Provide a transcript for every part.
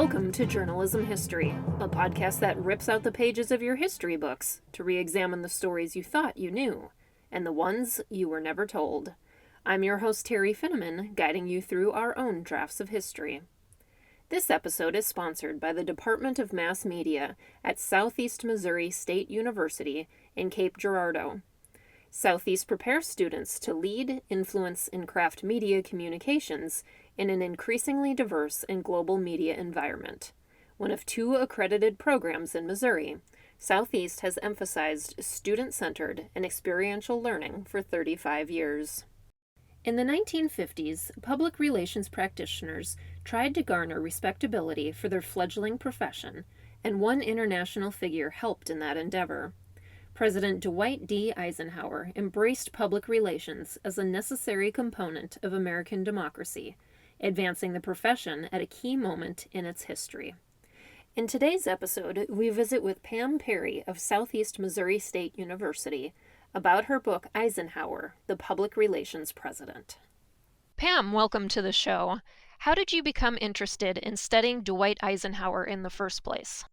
Welcome to Journalism History, a podcast that rips out the pages of your history books to re-examine the stories you thought you knew, and the ones you were never told. I'm your host, Terry Finneman, guiding you through our own drafts of history. This episode is sponsored by the Department of Mass Media at Southeast Missouri State University in Cape Girardeau. Southeast prepares students to lead, influence, and craft media communications in an increasingly diverse and global media environment. One of two accredited programs in Missouri, Southeast has emphasized student-centered and experiential learning for 35 years. In the 1950s, public relations practitioners tried to garner respectability for their fledgling profession, and one international figure helped in that endeavor. President Dwight D. Eisenhower embraced public relations as a necessary component of American democracy, advancing the profession at a key moment in its history. In today's episode, we visit with Pam Parry of Southeast Missouri State University about her book Eisenhower, the Public Relations President. Pam, welcome to the show. How did you become interested in studying Dwight Eisenhower in the first place?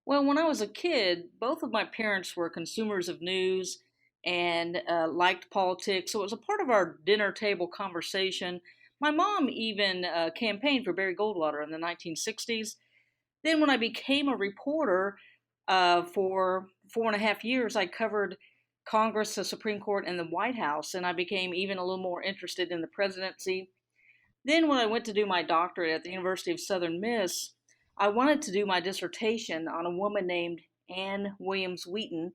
Well, when I was a kid, both of my parents were consumers of news and liked politics, so it was a part of our dinner table conversation. My mom even campaigned for Barry Goldwater in the 1960s. Then, when I became a reporter for 4.5 years, I covered Congress, the Supreme Court, and the White House, and I became even a little more interested in the presidency. Then, when I went to do my doctorate at the University of Southern Miss, I wanted to do my dissertation on a woman named Anne Williams Wheaton,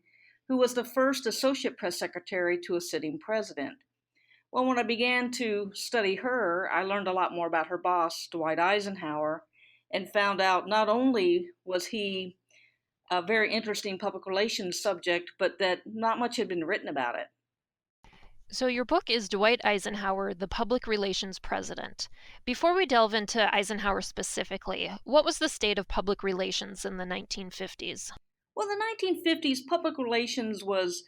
who was the first associate press secretary to a sitting president. Well, when I began to study her, I learned a lot more about her boss, Dwight Eisenhower, and found out not only was he a very interesting public relations subject, but that not much had been written about it. So your book is Dwight Eisenhower, the Public Relations President. Before we delve into Eisenhower specifically, what was the state of public relations in the 1950s? Well, the 1950s, public relations was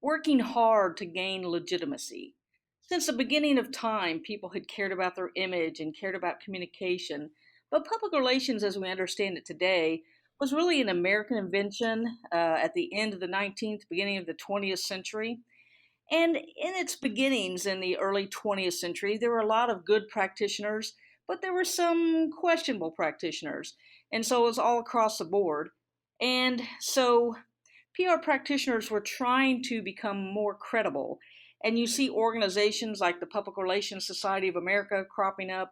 working hard to gain legitimacy. Since the beginning of time, people had cared about their image and cared about communication, but public relations, as we understand it today, was really an American invention at the end of the 19th, beginning of the 20th century. And in its beginnings in the early 20th century, there were a lot of good practitioners, but there were some questionable practitioners. And so it was all across the board. And so PR practitioners were trying to become more credible. And you see organizations like the Public Relations Society of America cropping up.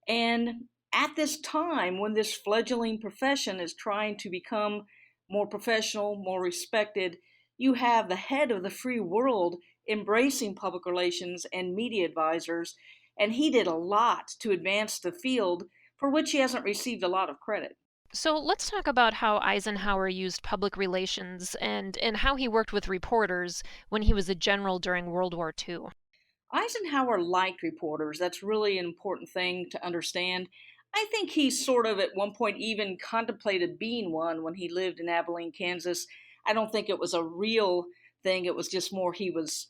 And at this time, when this fledgling profession is trying to become more professional, more respected, you have the head of the free world embracing public relations and media advisors, and he did a lot to advance the field for which he hasn't received a lot of credit. So let's talk about how Eisenhower used public relations and how he worked with reporters when he was a general during World War II. Eisenhower liked reporters. That's really an important thing to understand. I think he sort of at one point even contemplated being one when he lived in Abilene, Kansas. I don't think it was a real thing. It was just more he was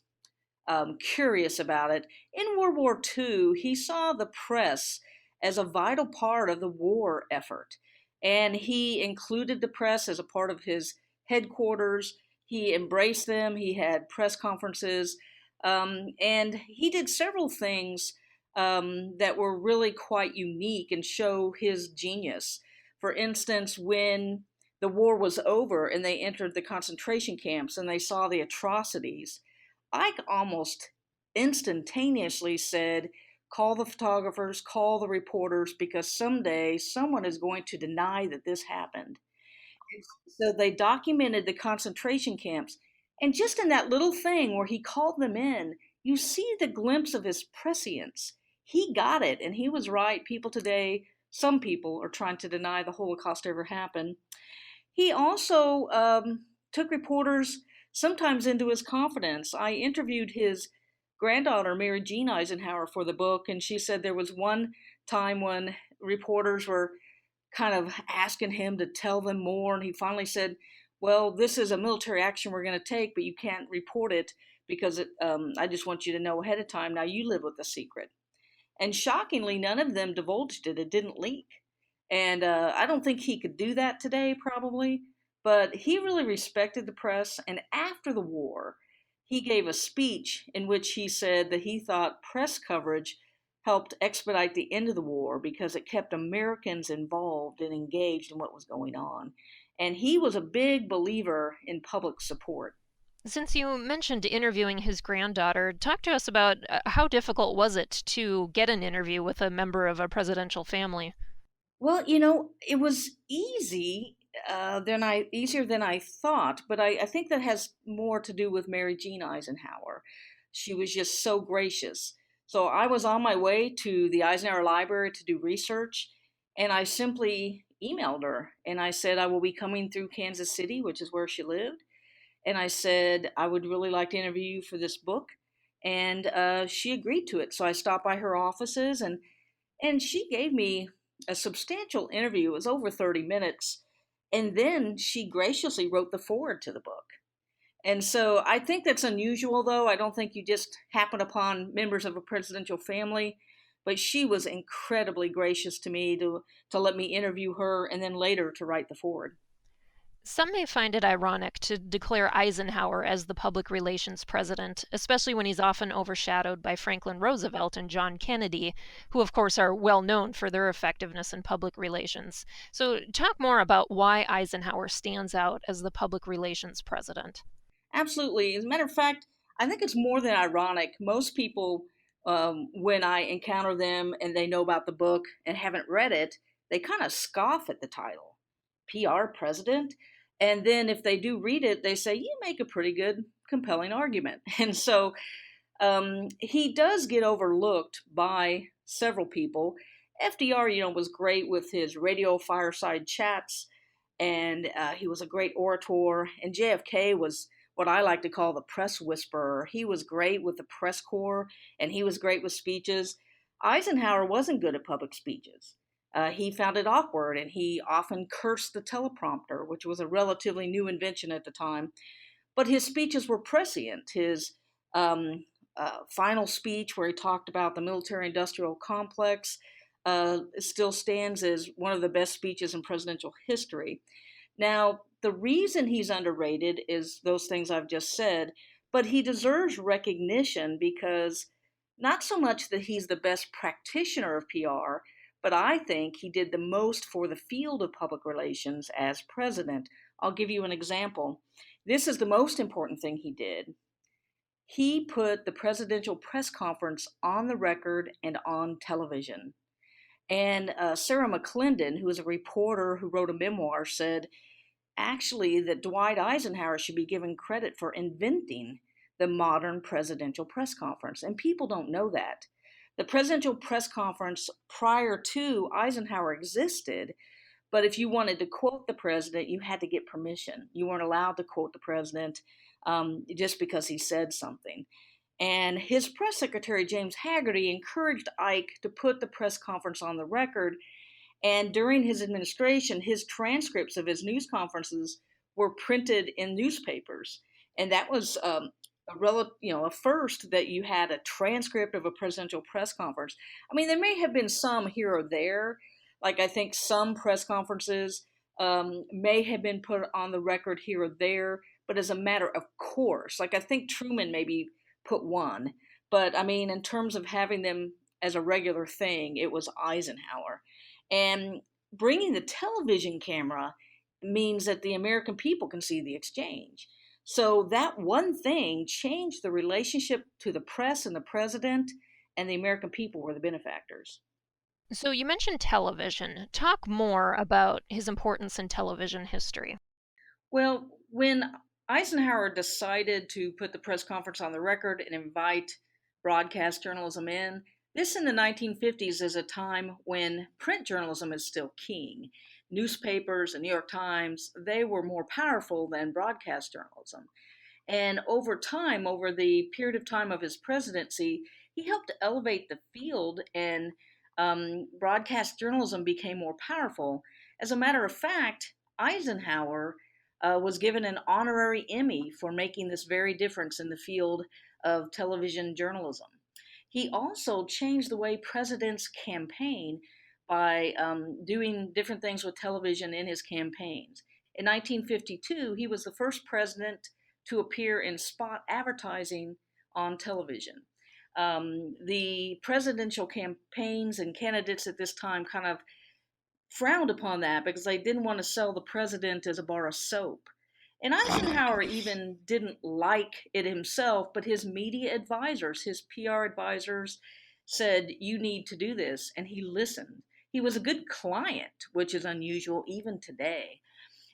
curious about it. In World War II, he saw the press as a vital part of the war effort, and he included the press as a part of his headquarters. He embraced them. He had press conferences, and he did several things that were really quite unique and show his genius. For instance, when the war was over and they entered the concentration camps and they saw the atrocities, Ike almost instantaneously said, call the photographers, call the reporters, because someday someone is going to deny that this happened. So they documented the concentration camps. And just in that little thing where he called them in, you see the glimpse of his prescience. He got it, and he was right. People today, some people are trying to deny the Holocaust ever happened. He also took reporters sometimes into his confidence. I interviewed his granddaughter, Mary Jean Eisenhower, for the book, and she said there was one time when reporters were kind of asking him to tell them more, and he finally said, well, this is a military action we're going to take, but you can't report it because I just want you to know ahead of time. Now you live with the secret. And shockingly, none of them divulged it. It didn't leak. And I don't think he could do that today, probably, but he really respected the press. And after the war, he gave a speech in which he said that he thought press coverage helped expedite the end of the war because it kept Americans involved and engaged in what was going on. And he was a big believer in public support. Since you mentioned interviewing his granddaughter, talk to us about how difficult was it to get an interview with a member of a presidential family? Well, it was easier than I thought, but I think that has more to do with Mary Jean Eisenhower. She was just so gracious. So I was on my way to the Eisenhower Library to do research, and I simply emailed her and I said I will be coming through Kansas City, which is where she lived, and I said I would really like to interview you for this book, and she agreed to it. So I stopped by her offices, and she gave me a substantial interview. It was over 30 minutes. And then she graciously wrote the foreword to the book. And so I think that's unusual, though. I don't think you just happen upon members of a presidential family. But she was incredibly gracious to me to let me interview her and then later to write the foreword. Some may find it ironic to declare Eisenhower as the public relations president, especially when he's often overshadowed by Franklin Roosevelt and John Kennedy, who, of course, are well known for their effectiveness in public relations. So, talk more about why Eisenhower stands out as the public relations president. Absolutely. As a matter of fact, I think it's more than ironic. Most people, when I encounter them and they know about the book and haven't read it, they kind of scoff at the title, PR president. And then if they do read it, they say, you make a pretty good, compelling argument. And so he does get overlooked by several people. FDR, was great with his radio fireside chats, and he was a great orator. And JFK was what I like to call the press whisperer. He was great with the press corps, and he was great with speeches. Eisenhower wasn't good at public speeches. He found it awkward, and he often cursed the teleprompter, which was a relatively new invention at the time. But his speeches were prescient. His um, final speech, where he talked about the military industrial complex, still stands as one of the best speeches in presidential history. Now, the reason he's underrated is those things I've just said, but he deserves recognition because not so much that he's the best practitioner of PR, but I think he did the most for the field of public relations as president. I'll give you an example. This is the most important thing he did. He put the presidential press conference on the record and on television. And Sarah McClendon, who is a reporter who wrote a memoir, said actually that Dwight Eisenhower should be given credit for inventing the modern presidential press conference. And people don't know that. The presidential press conference prior to Eisenhower existed, but if you wanted to quote the president, you had to get permission. You weren't allowed to quote the president just because he said something. And his press secretary, James Haggerty, encouraged Ike to put the press conference on the record. And during his administration, his transcripts of his news conferences were printed in newspapers. And that was a first that you had a transcript of a presidential press conference. I mean, there may have been some here or there. Like I think some press conferences may have been put on the record here or there, but as a matter of course, like I think Truman maybe put one, but I mean, in terms of having them as a regular thing, it was Eisenhower. And bringing the television camera means that the American people can see the exchange. So that one thing changed the relationship to the press and the president, and the American people were the benefactors. So, you mentioned television. Talk more about his importance in television history. Well, when Eisenhower decided to put the press conference on the record and invite broadcast journalism in, this in the 1950s is a time when print journalism is still king. Newspapers, the New York Times, they were more powerful than broadcast journalism. And over time, over the period of time of his presidency, he helped elevate the field, and broadcast journalism became more powerful. As a matter of fact, Eisenhower was given an honorary Emmy for making this very difference in the field of television journalism. He also changed the way presidents campaign by doing different things with television in his campaigns. In 1952, he was the first president to appear in spot advertising on television. The presidential campaigns and candidates at this time kind of frowned upon that because they didn't want to sell the president as a bar of soap. And Eisenhower even didn't like it himself, but his media advisors, his PR advisors, said, "You need to do this." And he listened. He was a good client, which is unusual even today.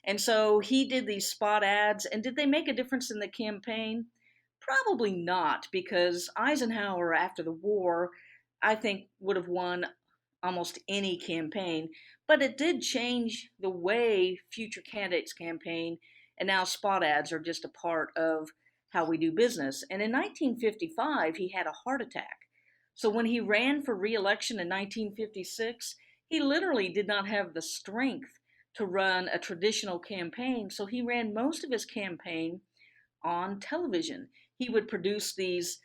And so he did these spot ads. And did they make a difference in the campaign? Probably not, because Eisenhower, after the war, I think would have won almost any campaign, but it did change the way future candidates campaign, and now spot ads are just a part of how we do business. And in 1955, he had a heart attack. So when he ran for re-election in 1956, he literally did not have the strength to run a traditional campaign, so he ran most of his campaign on television. He would produce these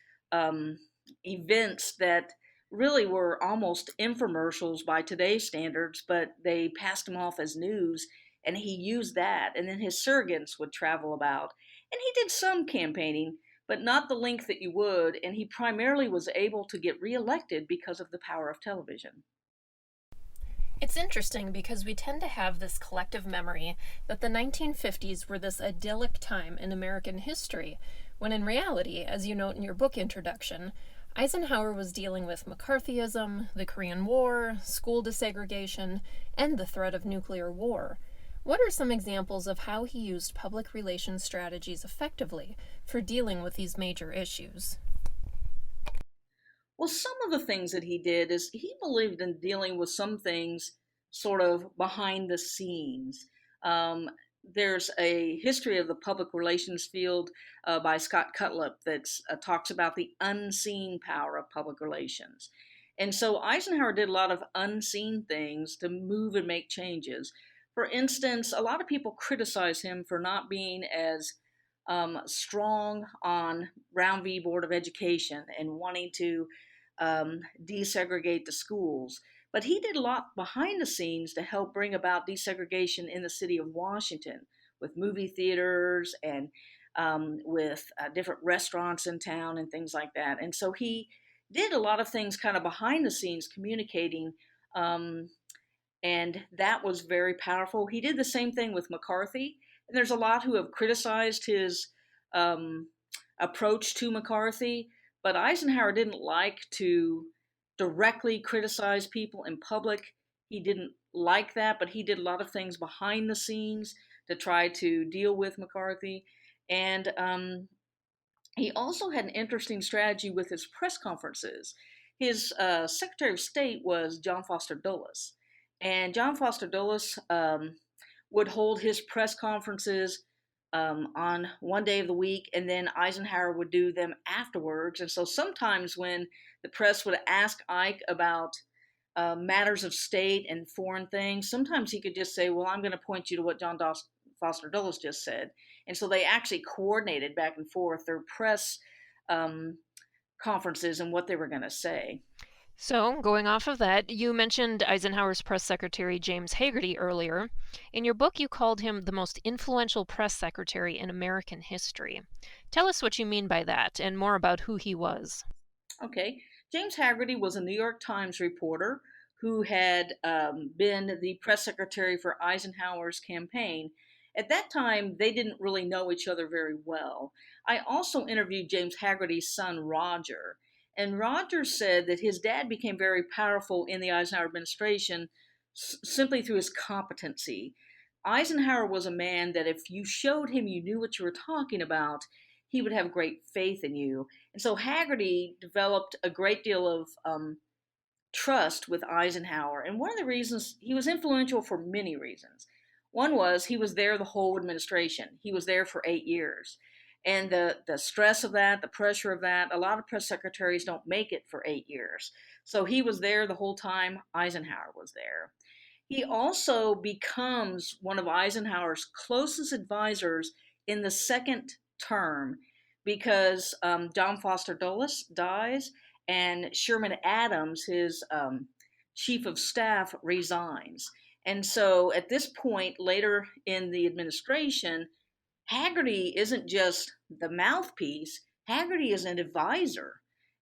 events that really were almost infomercials by today's standards, but they passed him off as news, and he used that. And then his surrogates would travel about. And he did some campaigning, but not the length that you would, and he primarily was able to get reelected because of the power of television. It's interesting because we tend to have this collective memory that the 1950s were this idyllic time in American history, when in reality, as you note in your book introduction, Eisenhower was dealing with McCarthyism, the Korean War, school desegregation, and the threat of nuclear war. What are some examples of how he used public relations strategies effectively for dealing with these major issues? Well, some of the things that he did is he believed in dealing with some things sort of behind the scenes. Um, there's a history of the public relations field by Scott Cutlip that talks about the unseen power of public relations. And so Eisenhower did a lot of unseen things to move and make changes. For instance, a lot of people criticize him for not being as strong on Brown v. Board of Education and wanting to desegregate the schools. But he did a lot behind the scenes to help bring about desegregation in the city of Washington with movie theaters and with different restaurants in town and things like that. And so he did a lot of things kind of behind the scenes communicating, um, and that was very powerful. He did the same thing with McCarthy. And there's a lot who have criticized his um, approach to McCarthy, but Eisenhower didn't like to directly criticize people in public. He didn't like that, but he did a lot of things behind the scenes to try to deal with McCarthy. And he also had an interesting strategy with his press conferences. His Secretary of State was John Foster Dulles. And John Foster Dulles would hold his press conferences on one day of the week, and then Eisenhower would do them afterwards. And so sometimes when the press would ask Ike about matters of state and foreign things, sometimes he could just say, "Well, I'm going to point you to what John Foster Dulles just said." And so they actually coordinated back and forth their press um, conferences and what they were going to say. So, going off of that, you mentioned Eisenhower's press secretary James Haggerty earlier. In your book, you called him the most influential press secretary in American history. Tell us what you mean by that and more about who he was. Okay. James Haggerty was a New York Times reporter who had been the press secretary for Eisenhower's campaign. At that time, they didn't really know each other very well. I also interviewed James Haggerty's son, Roger. And Roger said that his dad became very powerful in the Eisenhower administration simply through his competency. Eisenhower was a man that if you showed him you knew what you were talking about, he would have great faith in you. And so Haggerty developed a great deal of trust with Eisenhower. And one of the reasons he was influential for many reasons. One was he was there the whole administration. He was there for 8 years. And the stress of that, the pressure of that, a lot of press secretaries don't make it for 8 years. So he was there the whole time Eisenhower was there. He also becomes one of Eisenhower's closest advisors in the second term because John Foster Dulles dies, and Sherman Adams, his chief of staff resigns. And so at this point, later in the administration, Haggerty isn't just the mouthpiece, Haggerty is an advisor.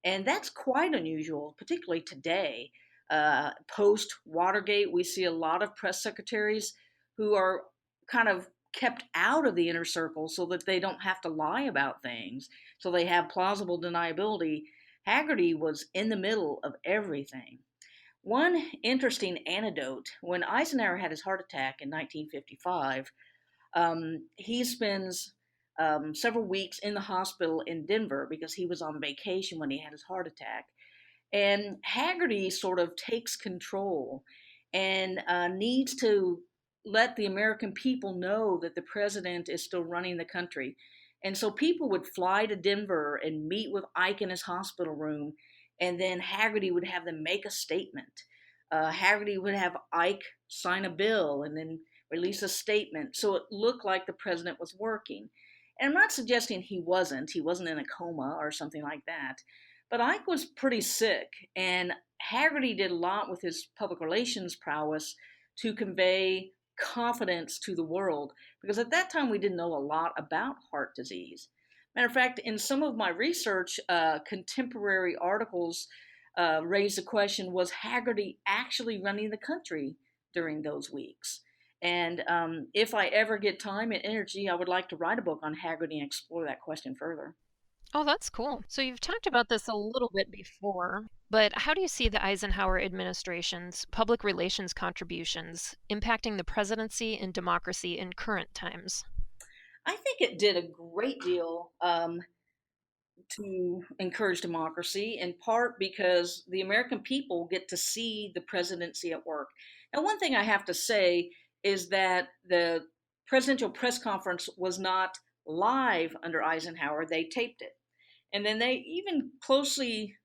And that's quite unusual, particularly today. Post Watergate, we see a lot of press secretaries who are kind of kept out of the inner circle so that they don't have to lie about things, so they have plausible deniability. Haggerty was in the middle of everything. One interesting anecdote: when Eisenhower had his heart attack in 1955, he spends several weeks in the hospital in Denver because he was on vacation when he had his heart attack. And Haggerty sort of takes control and needs to let the American people know that the president is still running the country. And so people would fly to Denver and meet with Ike in his hospital room, and then Haggerty would have them make a statement. Haggerty would have Ike sign a bill and then release a statement, so it looked like the president was working. And I'm not suggesting he wasn't in a coma or something like that, but Ike was pretty sick, and Haggerty did a lot with his public relations prowess to convey confidence to the world, because at that time we didn't know a lot about heart disease. Matter of fact, in some of my research, contemporary articles raise the question: was Haggerty actually running the country during those weeks? And if I ever get time and energy, I would like to write a book on Haggerty and explore that question further. Oh, that's cool. So you've talked about this a little bit before, but how do you see the Eisenhower administration's public relations contributions impacting the presidency and democracy in current times? I think it did a great deal to encourage democracy, in part because the American people get to see the presidency at work. Now, one thing I have to say is that the presidential press conference was not live under Eisenhower, they taped it. And then they even closely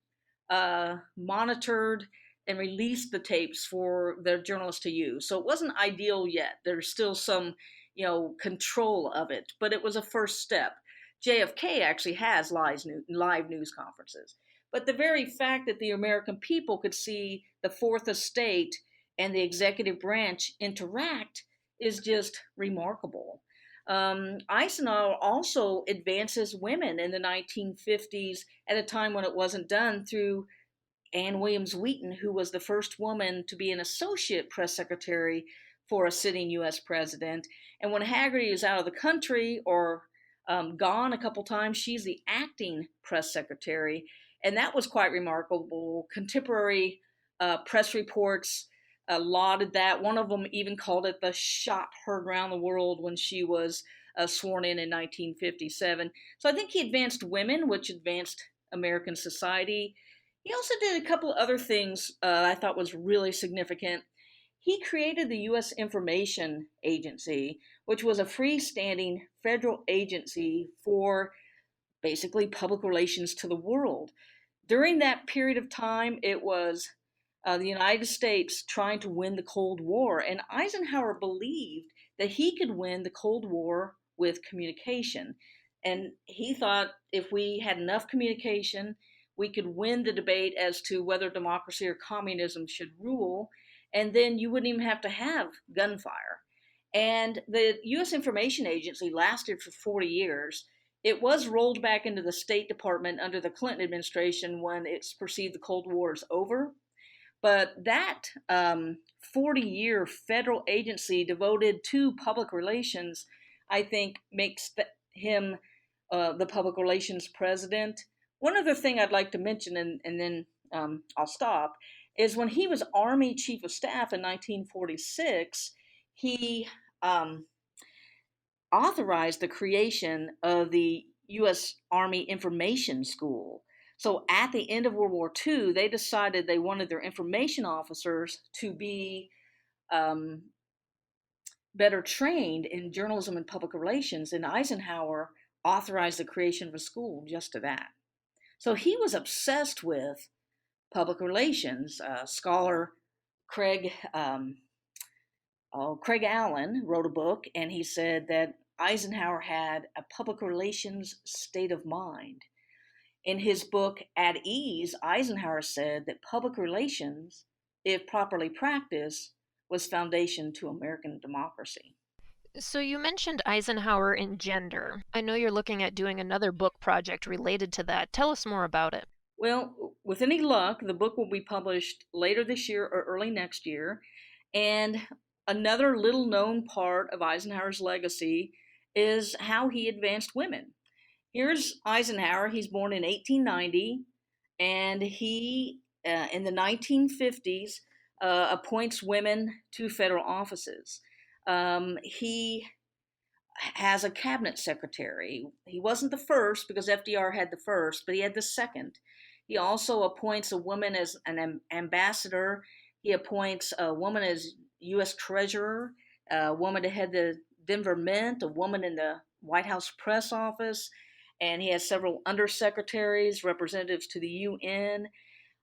monitored and released the tapes for the journalists to use. So it wasn't ideal yet. There's still some, control of it, but it was a first step. JFK actually has live news conferences. But the very fact that the American people could see the Fourth Estate and the executive branch interact is just remarkable. Eisenhower also advances women in the 1950s at a time when it wasn't done, through Anne Williams Wheaton, who was the first woman to be an associate press secretary for a sitting U.S. president. And when Haggerty is out of the country or gone a couple times, she's the acting press secretary. And that was quite remarkable. Contemporary press reports lauded that. One of them even called it the shot heard around the world when she was sworn in 1957. So I think he advanced women, which advanced American society. He also did a couple of other things I thought was really significant. He created the U.S. Information Agency, which was a freestanding federal agency for basically public relations to the world. During that period of time, it was the United States trying to win the Cold War, and Eisenhower believed that he could win the Cold War with communication. And he thought if we had enough communication, we could win the debate as to whether democracy or communism should rule, and then you wouldn't even have to have gunfire. And the U.S. Information Agency lasted for 40 years. It was rolled back into the State Department under the Clinton administration when it's perceived the Cold War is over. But that 40-year federal agency devoted to public relations, I think, makes him the public relations president. One other thing I'd like to mention, and then I'll stop, is when he was Army Chief of Staff in 1946, he authorized the creation of the U.S. Army Information School. So at the end of World War II, they decided they wanted their information officers to be better trained in journalism and public relations, and Eisenhower authorized the creation of a school just to that. So he was obsessed with public relations. Scholar Craig Craig Allen wrote a book, and he said that Eisenhower had a public relations state of mind. In his book, At Ease, Eisenhower said that public relations if properly practiced, was foundation to American democracy. So you mentioned Eisenhower and gender. I know you're looking at doing another book project related to that. Tell us more about it. Well, with any luck, the book will be published later this year or early next year. And another little known part of Eisenhower's legacy is how he advanced women. Here's Eisenhower. He's born in 1890, and he, in the 1950s, appoints women to federal offices. He has a cabinet secretary. He wasn't the first because FDR had the first, but he had the second. He also appoints a woman as an ambassador. He appoints a woman as U.S. treasurer, a woman to head the Denver Mint, a woman in the White House press office, and he has several undersecretaries, representatives to the UN.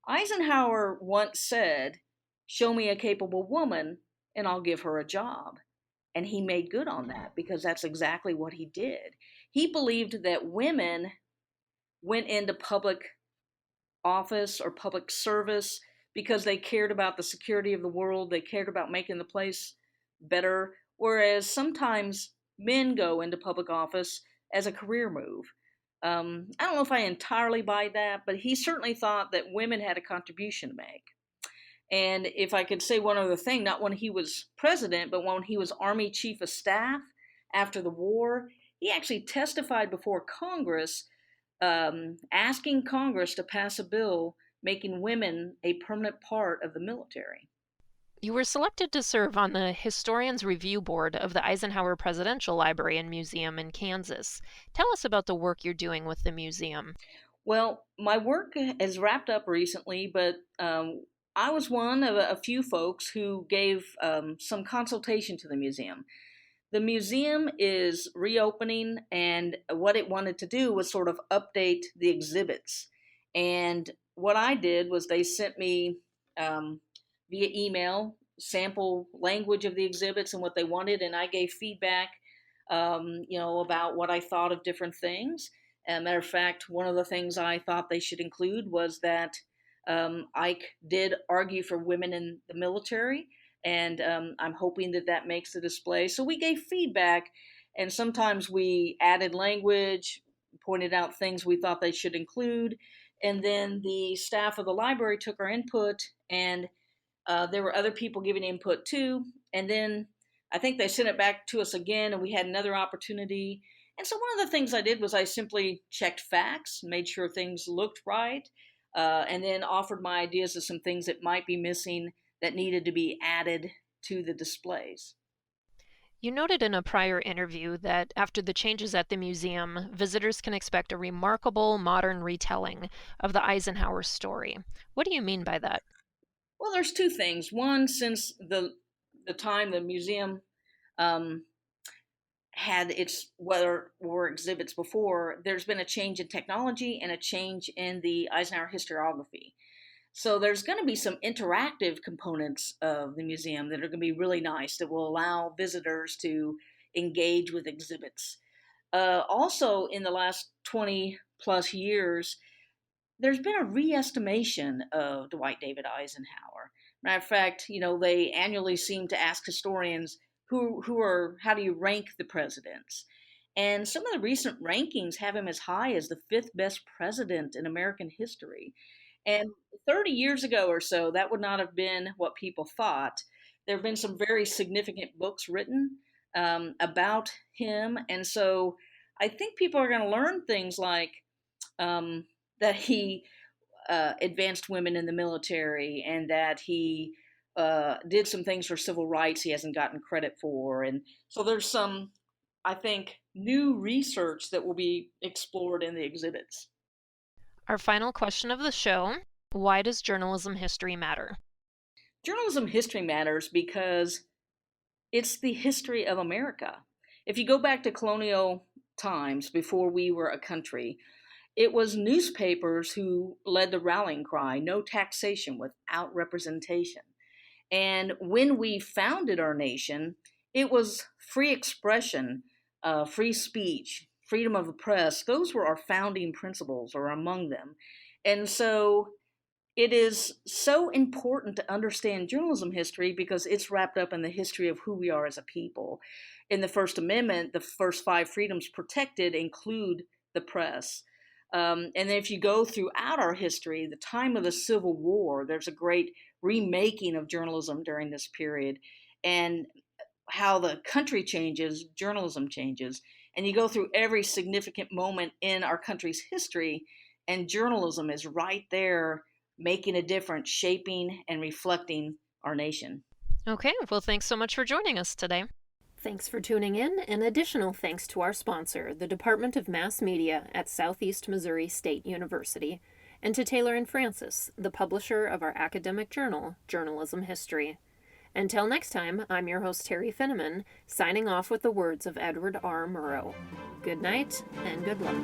Eisenhower once said, "Show me a capable woman, and I'll give her a job." And he made good on that because that's exactly what he did. He believed that women went into public office or public service because they cared about the security of the world, they cared about making the place better, whereas sometimes men go into public office as a career move. I don't know if I entirely buy that, but he certainly thought that women had a contribution to make. And if I could say one other thing, not when he was president, but when he was Army Chief of Staff after the war, he actually testified before Congress, asking Congress to pass a bill making women a permanent part of the military. You were selected to serve on the Historians Review Board of the Eisenhower Presidential Library and Museum in Kansas. Tell us about the work you're doing with the museum. Well, my work has wrapped up recently, but I was one of a few folks who gave some consultation to the museum. The museum is reopening, and what it wanted to do was sort of update the exhibits. And what I did was they sent me via email sample language of the exhibits and what they wanted, and I gave feedback, about what I thought of different things. As a matter of fact, one of the things I thought they should include was that Ike did argue for women in the military, and I'm hoping that that makes the display. So we gave feedback, and sometimes we added language, pointed out things we thought they should include, and then the staff of the library took our input, and there were other people giving input too, and then I think they sent it back to us again, and we had another opportunity. And so one of the things I did was I simply checked facts, made sure things looked right, and then offered my ideas of some things that might be missing that needed to be added to the displays. You noted in a prior interview that after the changes at the museum, visitors can expect a remarkable modern retelling of the Eisenhower story. What do you mean by that? Well, there's two things. One, since the time the museum um, had its whether were exhibits before, there's been a change in technology and a change in the Eisenhower historiography. So there's going to be some interactive components of the museum that are going to be really nice that will allow visitors to engage with exhibits. Also, in the last 20 plus years, there's been a re-estimation of Dwight David Eisenhower. Matter of fact, they annually seem to ask historians who are how do you rank the presidents? And some of the recent rankings have him as high as the fifth best president in American history. And 30 years ago or so, that would not have been what people thought. There have been some very significant books written about him. And so I think people are going to learn things like that he advanced women in the military and that he did some things for civil rights he hasn't gotten credit for. And so there's some, I think, new research that will be explored in the exhibits. Our final question of the show: why does journalism history matter? Journalism history matters because it's the history of America. If you go back to colonial times before we were a country, it was newspapers who led the rallying cry, no taxation without representation. And when we founded our nation, it was free expression, free speech, freedom of the press. Those were our founding principles, or among them. And so It is so important to understand journalism history because it's wrapped up in the history of who we are as a people. In the First Amendment, the first five freedoms protected include the press. And if you go throughout our history, the time of the Civil War, there's a great remaking of journalism during this period. And how the country changes, journalism changes. And you go through every significant moment in our country's history, and journalism is right there making a difference, shaping and reflecting our nation. Okay, well, thanks so much for joining us today. Thanks for tuning in, and additional thanks to our sponsor, the Department of Mass Media at Southeast Missouri State University, and to Taylor and Francis, the publisher of our academic journal, Journalism History. Until next time, I'm your host, Terry Finneman, signing off with the words of Edward R. Murrow. Good night, and good luck.